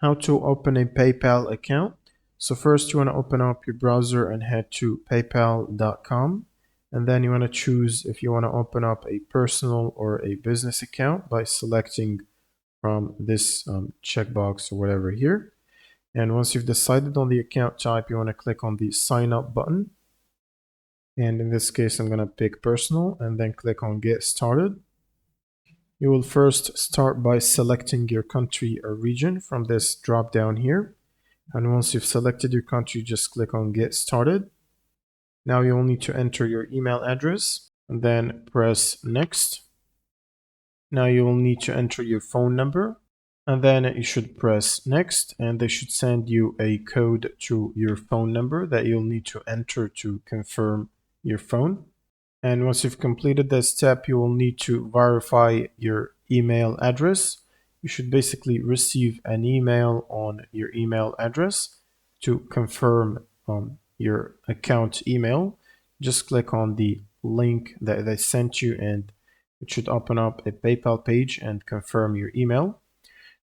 How to open a PayPal account. So first you want to open up your browser and head to paypal.com, and then you want to choose if you want to open up a personal or a business account by selecting from this checkbox or whatever here. And once you've decided on the account type, you want to click on the sign up button. And in this case, I'm going to pick personal and then click on get started. You will first start by selecting your country or region from this drop down here. And once you've selected your country, just click on get started. Now you will need to enter your email address and then press next. Now you will need to enter your phone number and then you should press next, and they should send you a code to your phone number that you'll need to enter to confirm your phone. And once you've completed that step, you will need to verify your email address. You should basically receive an email on your email address to confirm your account email. Just click on the link that they sent you and it should open up a PayPal page and confirm your email.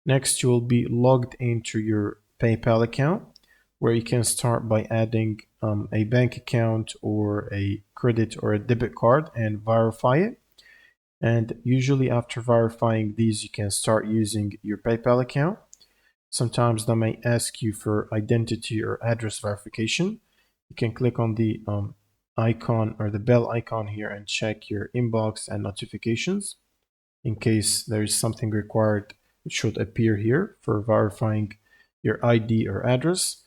Next, you will be logged into your PayPal account, where you can start by adding a bank account or a credit or a debit card and verify it. And usually after verifying these, you can start using your PayPal account. Sometimes they may ask you for identity or address verification. You can click on the icon or the bell icon here and check your inbox and notifications. In case there is something required, it should appear here for verifying your ID or address.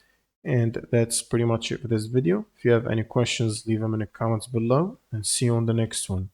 And that's pretty much it for this video. If you have any questions, leave them in the comments below and see you on the next one.